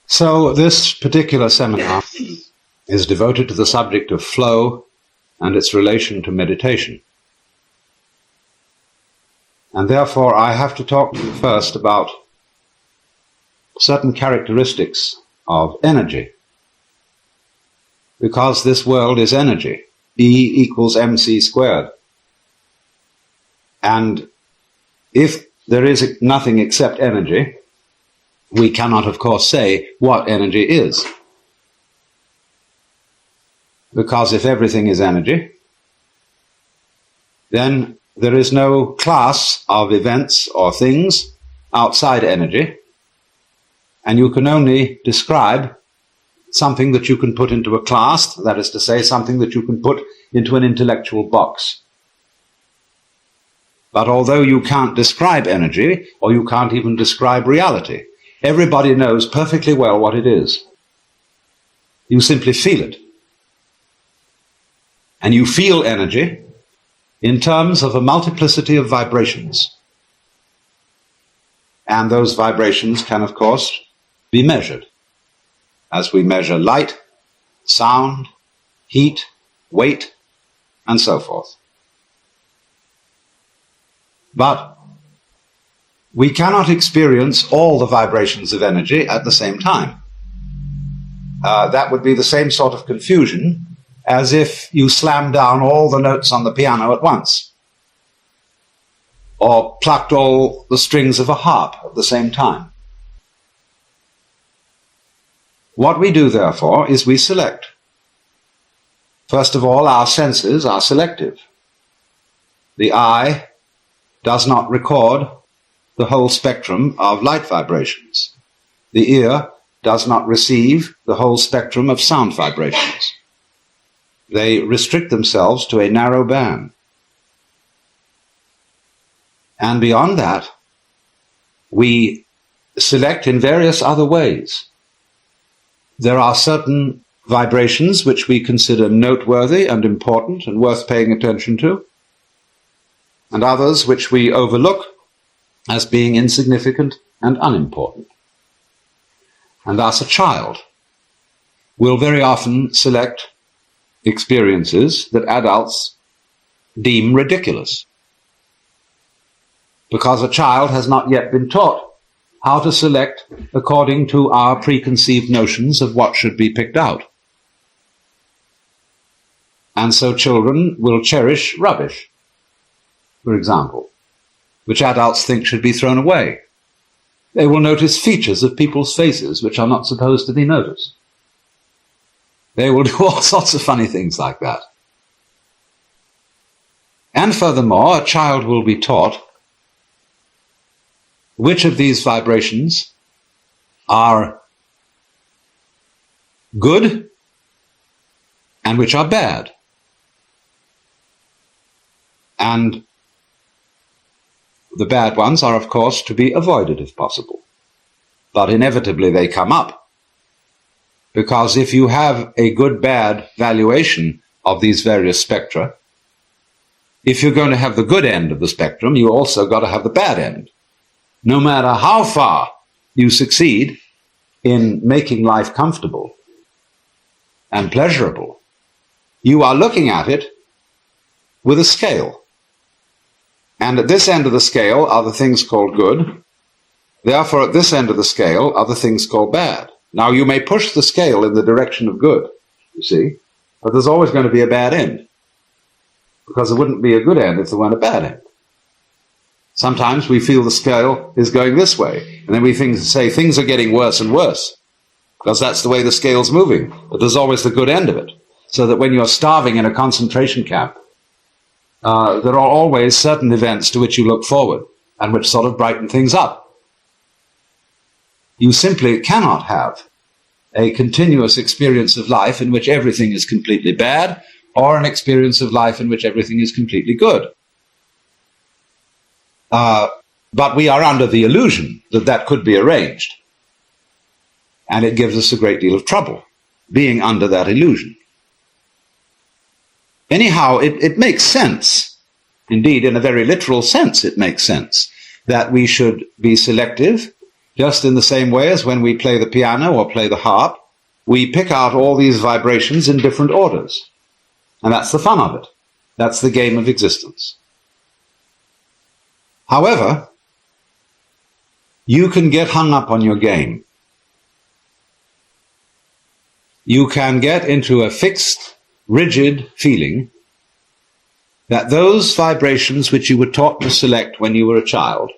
So this particular seminar is devoted to the subject of flow and its relation to meditation. And therefore I have to talk to you first about certain characteristics of energy. Because this world is energy. E equals mc squared. And if there is nothing except energy, we cannot, of course, say what energy is. Because if everything is energy, then there is no class of events or things outside energy, and you can only describe something that you can put into a class, that is to say, something that you can put into an intellectual box. But although you can't describe energy, or you can't even describe reality, everybody knows perfectly well what it is. You simply feel it. And you feel energy in terms of a multiplicity of vibrations. And those vibrations can, of course, be measured, as we measure light, sound, heat, weight, and so forth. But we cannot experience all the vibrations of energy at the same time. That would be the same sort of confusion as if you slammed down all the notes on the piano at once, or plucked all the strings of a harp at the same time. What we do, therefore, is we select. First of all, our senses are selective. The eye does not record the whole spectrum of light vibrations. The ear does not receive the whole spectrum of sound vibrations. They restrict themselves to a narrow band. And beyond that, we select in various other ways. There are certain vibrations which we consider noteworthy and important and worth paying attention to, and others which we overlook as being insignificant and unimportant. And thus a child will very often select experiences that adults deem ridiculous, because a child has not yet been taught how to select according to our preconceived notions of what should be picked out. And so children will cherish rubbish, for example, which adults think should be thrown away. They will notice features of people's faces which are not supposed to be noticed. They will do all sorts of funny things like that. And furthermore, a child will be taught which of these vibrations are good and which are bad. And the bad ones are, of course, to be avoided if possible. But inevitably they come up. Because if you have a good-bad valuation of these various spectra, if you're going to have the good end of the spectrum, you also got to have the bad end. No matter how far you succeed in making life comfortable and pleasurable, you are looking at it with a scale. And at this end of the scale are the things called good. Therefore, at this end of the scale are the things called bad. Now, you may push the scale in the direction of good, you see, but there's always going to be a bad end, because there wouldn't be a good end if there weren't a bad end. Sometimes we feel the scale is going this way, and then we say things are getting worse and worse, because that's the way the scale's moving, but there's always the good end of it. So that when you're starving in a concentration camp, there are always certain events to which you look forward, and which sort of brighten things up. You simply cannot have a continuous experience of life in which everything is completely bad, or an experience of life in which everything is completely good. But we are under the illusion that that could be arranged. And it gives us a great deal of trouble, being under that illusion. Anyhow, it makes sense. Indeed, in a very literal sense, it makes sense that we should be selective Just in the same way as when we play the piano or play the harp, we pick out all these vibrations in different orders. And that's the fun of it. That's the game of existence. However, you can get hung up on your game. You can get into a fixed, rigid feeling that those vibrations which you were taught to select when you were a child,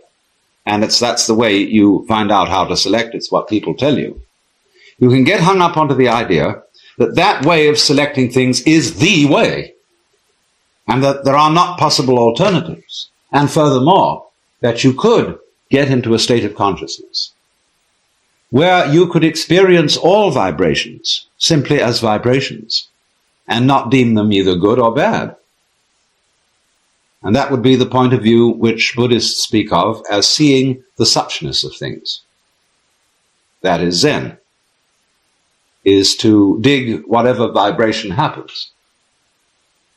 and that's the way you find out how to select, it's what people tell you. You can get hung up onto the idea that that way of selecting things is the way, and that there are not possible alternatives. And furthermore, that you could get into a state of consciousness where you could experience all vibrations simply as vibrations and not deem them either good or bad. And that would be the point of view which Buddhists speak of as seeing the suchness of things. That is Zen, is to dig whatever vibration happens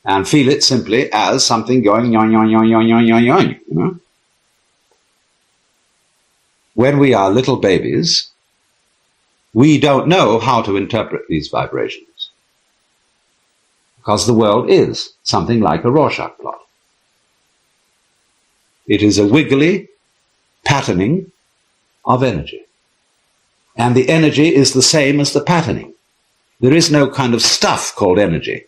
and feel it simply as something going yon, yon, yon, yon, yon, yon, yon, you know? When we are little babies, we don't know how to interpret these vibrations because the world is something like a Rorschach plot. It is a wiggly patterning of energy. And the energy is the same as the patterning. There is no kind of stuff called energy,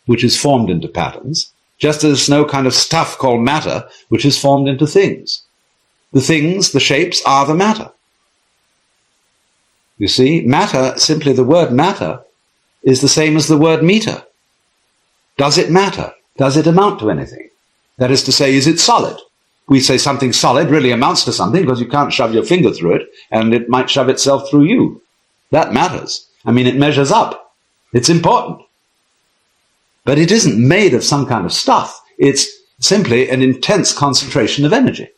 which is formed into patterns, just as there's no kind of stuff called matter, which is formed into things. The things, the shapes, are the matter. You see, matter, simply the word matter, is the same as the word meter. Does it matter? Does it amount to anything? That is to say, is it solid? We say something solid really amounts to something because you can't shove your finger through it and it might shove itself through you. That matters. I mean, it measures up. It's important. But it isn't made of some kind of stuff. It's simply an intense concentration of energy.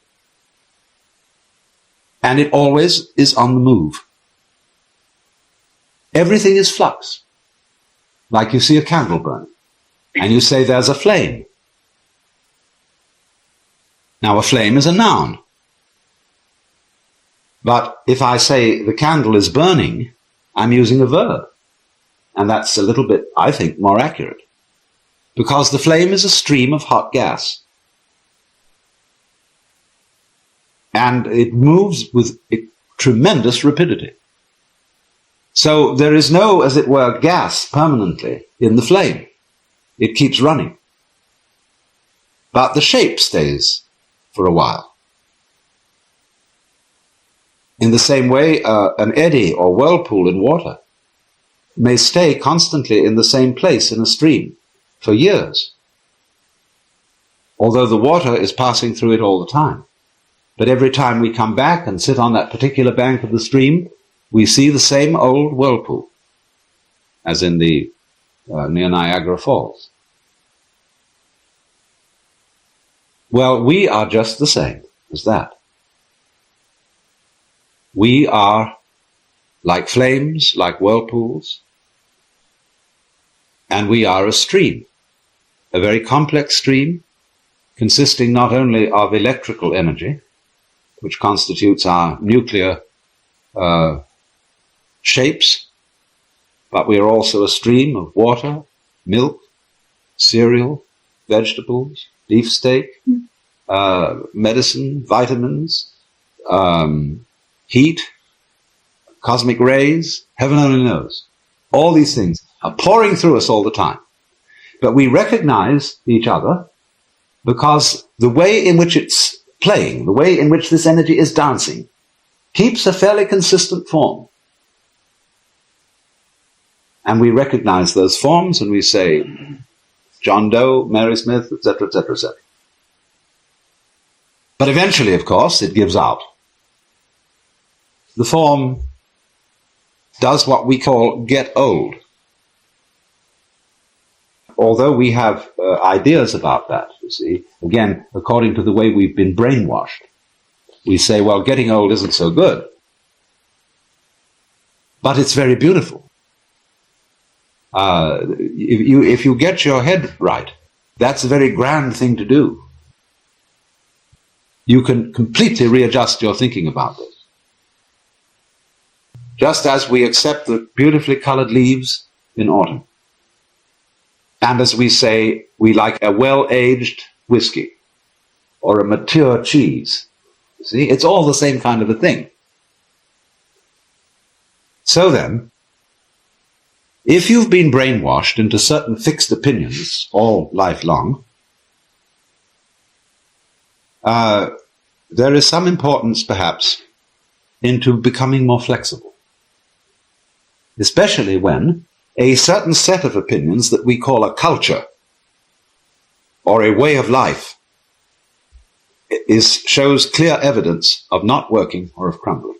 And it always is on the move. Everything is flux. Like you see a candle burning and you say there's a flame. Now, a flame is a noun. But if I say the candle is burning, I'm using a verb. And that's a little bit, I think, more accurate. Because the flame is a stream of hot gas. And it moves with tremendous rapidity. So there is no, as it were, gas permanently in the flame. It keeps running. But the shape stays for a while. In the same way, an eddy or whirlpool in water may stay constantly in the same place in a stream for years, although the water is passing through it all the time. But every time we come back and sit on that particular bank of the stream, we see the same old whirlpool, as in the near Niagara Falls. Well, we are just the same as that. We are like flames, like whirlpools, and we are a stream, a very complex stream consisting not only of electrical energy, which constitutes our nuclear shapes, but we are also a stream of water, milk, cereal, vegetables, beefsteak, medicine, vitamins, heat, cosmic rays, heaven only knows. All these things are pouring through us all the time. But we recognize each other because the way in which it's playing, the way in which this energy is dancing, keeps a fairly consistent form. And we recognize those forms and we say, John Doe, Mary Smith, etc., etc., etc. But eventually, of course, it gives out. The form does what we call get old. Although we have ideas about that, you see, again, according to the way we've been brainwashed, we say, well, getting old isn't so good. But it's very beautiful. If you get your head right, that's a very grand thing to do. You can completely readjust your thinking about this. just as we accept the beautifully colored leaves in autumn. And as we say, we like a well-aged whiskey or a mature cheese. See, it's all the same kind of a thing. So then, if you've been brainwashed into certain fixed opinions all life long, there is some importance, perhaps, into becoming more flexible, especially when a certain set of opinions that we call a culture or a way of life shows clear evidence of not working or of crumbling.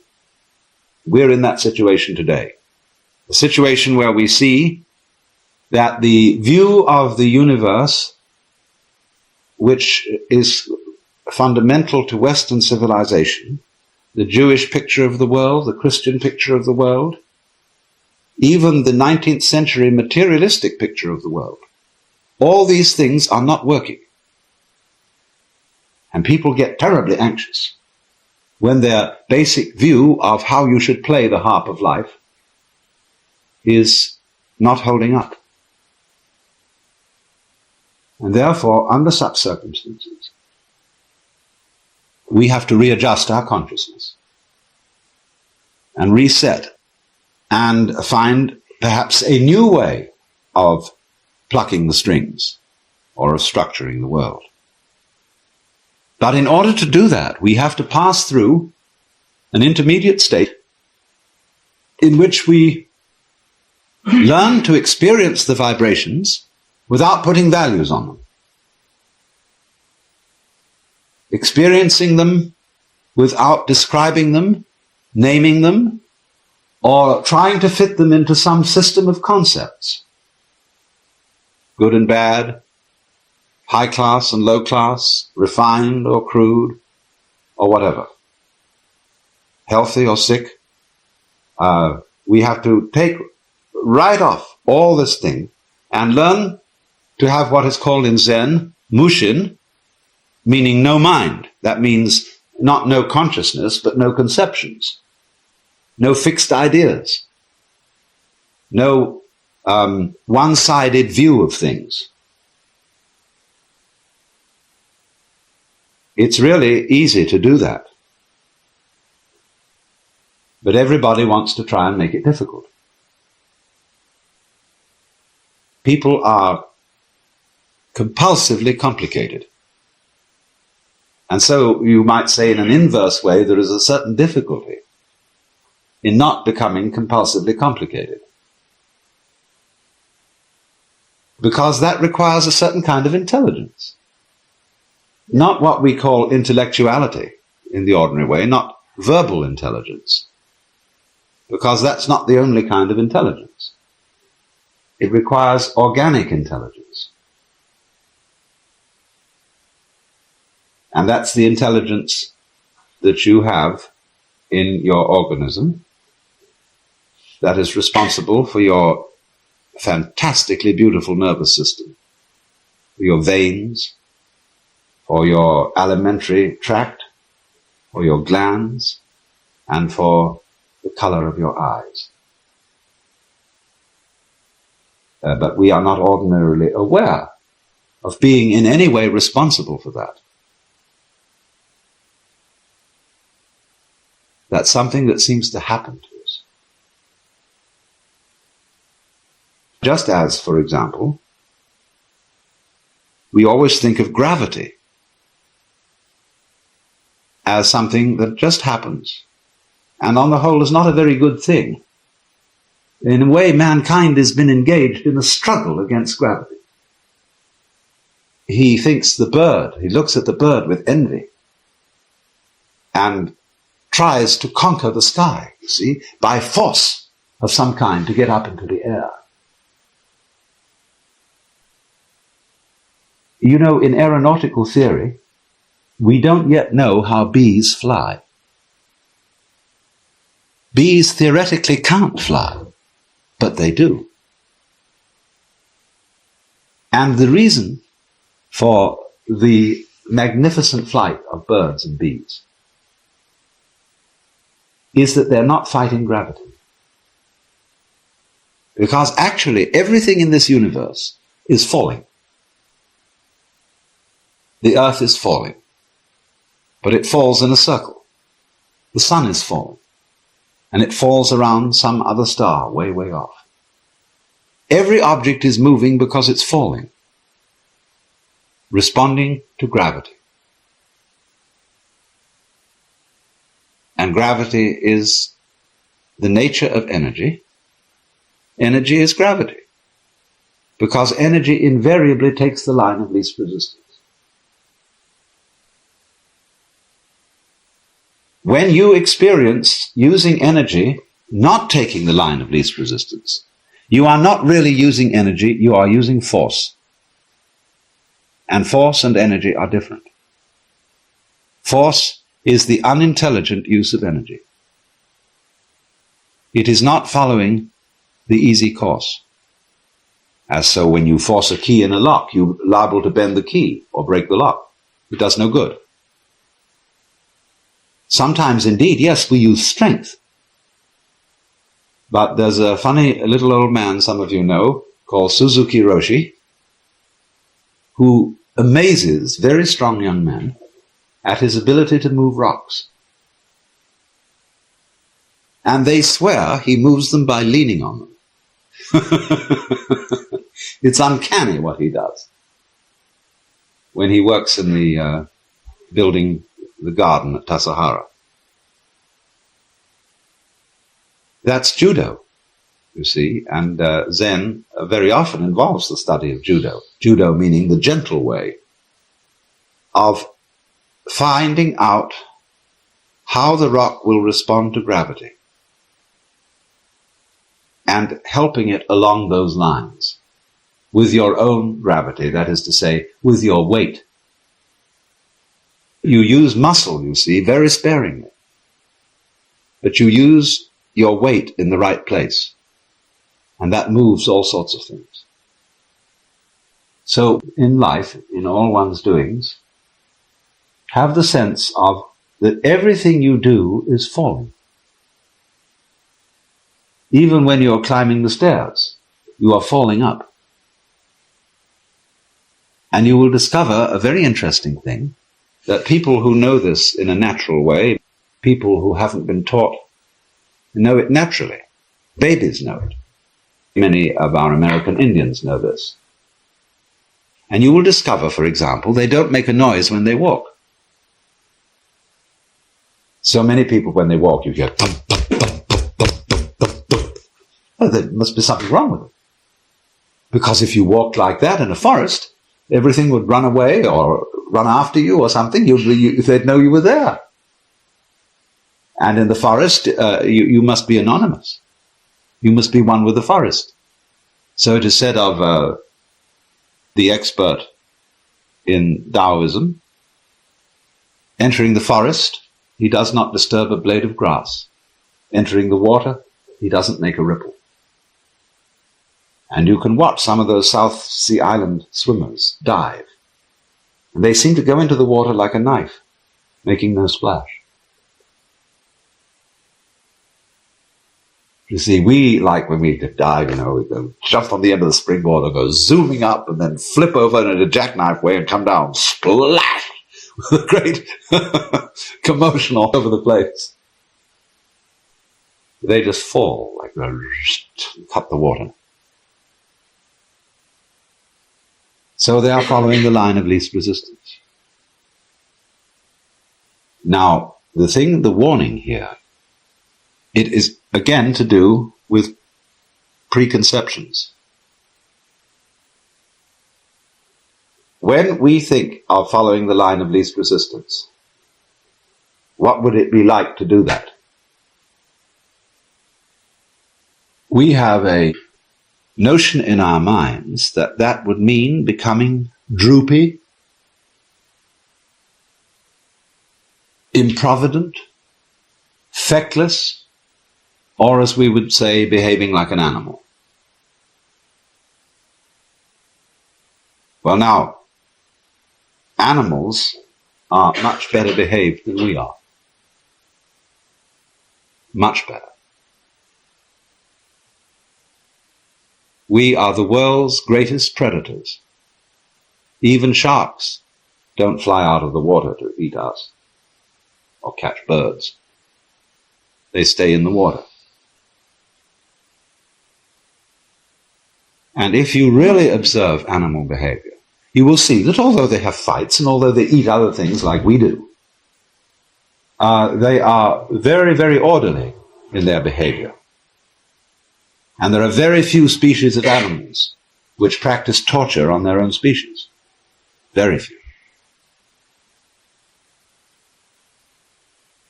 We're in that situation today, a situation where we see that the view of the universe, which is fundamental to Western civilization, the Jewish picture of the world, the Christian picture of the world, even the 19th century materialistic picture of the world, all these things are not working. And people get terribly anxious when their basic view of how you should play the harp of life is not holding up. And therefore, under such circumstances, we have to readjust our consciousness and reset and find perhaps a new way of plucking the strings or of structuring the world. But in order to do that, we have to pass through an intermediate state in which we learn to experience the vibrations without putting values on them. Experiencing them without describing them, naming them, or trying to fit them into some system of concepts. Good and bad, high class and low class, refined or crude, or whatever. Healthy or sick. We have to take right off all this thing and learn to have what is called in Zen, mushin, meaning no mind. That means not no consciousness, but no conceptions, no fixed ideas, no one-sided view of things. It's really easy to do that. But everybody wants to try and make it difficult. People are compulsively complicated. And so you might say in an inverse way there is a certain difficulty in not becoming compulsively complicated. Because that requires a certain kind of intelligence. Not what we call intellectuality in the ordinary way, not verbal intelligence. Because that's not the only kind of intelligence. It requires organic intelligence. And that's the intelligence that you have in your organism that is responsible for your fantastically beautiful nervous system, for your veins, for your alimentary tract, for your glands, and for the color of your eyes. But we are not ordinarily aware of being in any way responsible for that. That's something that seems to happen to us. Just as, for example, we always think of gravity as something that just happens, and on the whole is not a very good thing. In a way, mankind has been engaged in a struggle against gravity. He thinks the bird, he looks at the bird with envy, and tries to conquer the sky, you see, by force of some kind to get up into the air. You know, in aeronautical theory, we don't yet know how bees fly. Bees theoretically can't fly, but they do. And the reason for the magnificent flight of birds and bees is that they're not fighting gravity. Because actually everything in this universe is falling. The earth is falling, but it falls in a circle. The sun is falling, and it falls around some other star way, way off. Every object is moving because it's falling, responding to gravity. And gravity is the nature of energy. Energy is gravity, because energy invariably takes the line of least resistance. When you experience using energy not taking the line of least resistance, you are not really using energy, you are using force. And force and energy are different. Force is the unintelligent use of energy. It is not following the easy course. As so when you force a key in a lock, you're liable to bend the key or break the lock. It does no good. Sometimes indeed, yes, we use strength. But there's a funny little old man, some of you know, called Suzuki Roshi, who amazes very strong young men at his ability to move rocks. And they swear he moves them by leaning on them. It's uncanny what he does when he works in the building the garden at Tassajara. That's judo, you see, and Zen very often involves the study of judo. Judo meaning the gentle way of finding out how the rock will respond to gravity and helping it along those lines with your own gravity, that is to say, with your weight. You use muscle, you see, very sparingly, but you use your weight in the right place, and that moves all sorts of things. So in life, in all one's doings, have the sense of that everything you do is falling. Even when you're climbing the stairs, you are falling up. And you will discover a very interesting thing, that people who know this in a natural way, people who haven't been taught, know it naturally. Babies know it. Many of our American Indians know this. And you will discover, for example, they don't make a noise when they walk. So many people, when they walk, you hear thump, thump, thump, thump, thump, thump, thump, thump. Well, there must be something wrong with it. Because if you walked like that in a forest, everything would run away or run after you or something. They'd know you were there. And in the forest, you must be anonymous. You must be one with the forest. So it is said of the expert in Taoism, entering the forest, he does not disturb a blade of grass. Entering the water, he doesn't make a ripple. And you can watch some of those South Sea Island swimmers dive. And they seem to go into the water like a knife, making no splash. You see, we like when we dive, we go jump on the end of the springboard and go zooming up and then flip over in a jackknife way and come down, splash, with a great commotion all over the place. They just fall, like cut the water. So they are following the line of least resistance. Now, the warning here, it is again to do with preconceptions. When we think of following the line of least resistance, what would it be like to do that? We have a notion in our minds that that would mean becoming droopy, improvident, feckless, or as we would say, behaving like an animal. Well now, animals are much better behaved than we are. Much better. We are the world's greatest predators. Even sharks don't fly out of the water to eat us or catch birds. They stay in the water. And if you really observe animal behavior, you will see that although they have fights and although they eat other things like we do, they are very, very orderly in their behavior. And there are very few species of animals which practice torture on their own species. Very few.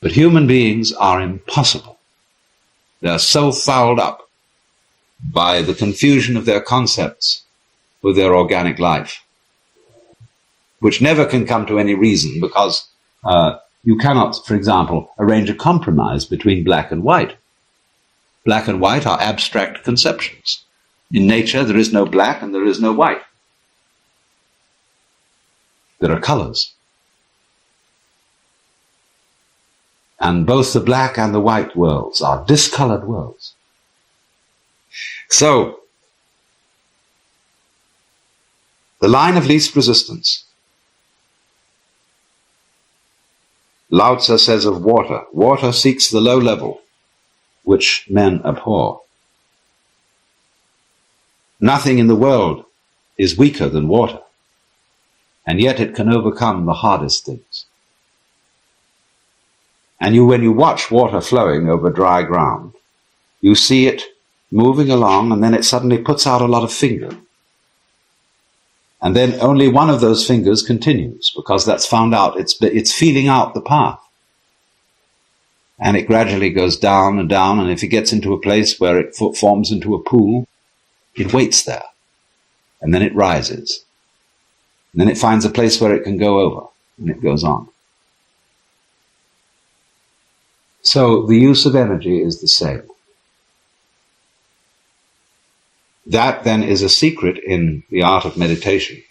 But human beings are impossible. They are so fouled up by the confusion of their concepts with their organic life, which never can come to any reason, because you cannot, for example, arrange a compromise between black and white. Black and white are abstract conceptions. In nature, there is no black and there is no white. There are colors. And both the black and the white worlds are discolored worlds. So, the line of least resistance. Lao Tzu says of water, water seeks the low level, which men abhor. Nothing in the world is weaker than water, and yet it can overcome the hardest things. And when you watch water flowing over dry ground, you see it moving along, and then it suddenly puts out a lot of finger. And then only one of those fingers continues, because that's found out, it's feeling out the path. And it gradually goes down and down, and if it gets into a place where it forms into a pool, it waits there. And then it rises. And then it finds a place where it can go over, and it goes on. So the use of energy is the same. That then is a secret in the art of meditation,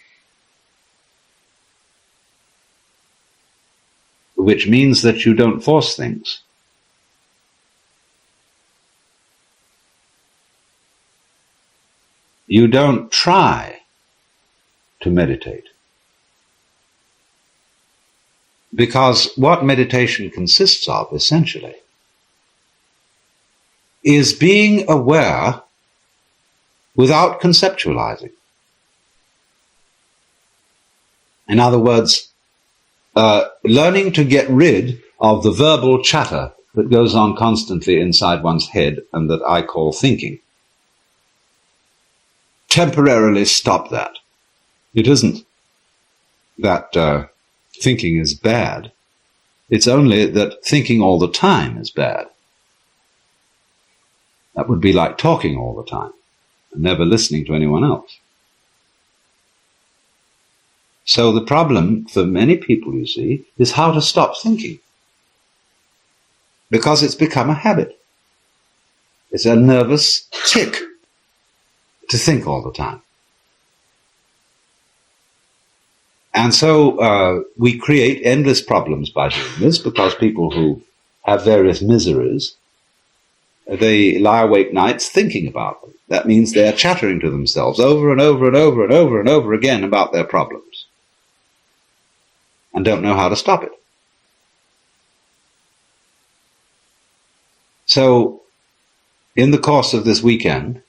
which means that you don't force things. You don't try to meditate. Because what meditation consists of, essentially, is being aware without conceptualizing. In other words, learning to get rid of the verbal chatter that goes on constantly inside one's head and that I call thinking. Temporarily stop that. It isn't that thinking is bad. It's only that thinking all the time is bad. That would be like talking all the time and never listening to anyone else. So the problem for many people, you see, is how to stop thinking. Because it's become a habit. It's a nervous tick to think all the time. And so we create endless problems by doing this, because people who have various miseries, they lie awake nights thinking about them. That means they're chattering to themselves over and over and over and over and over again about their problems, and don't know how to stop it. So, in the course of this weekend,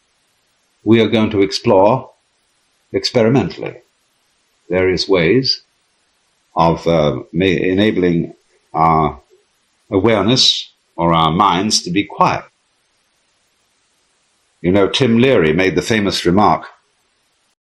we are going to explore experimentally various ways of enabling our awareness or our minds to be quiet. You know, Tim Leary made the famous remark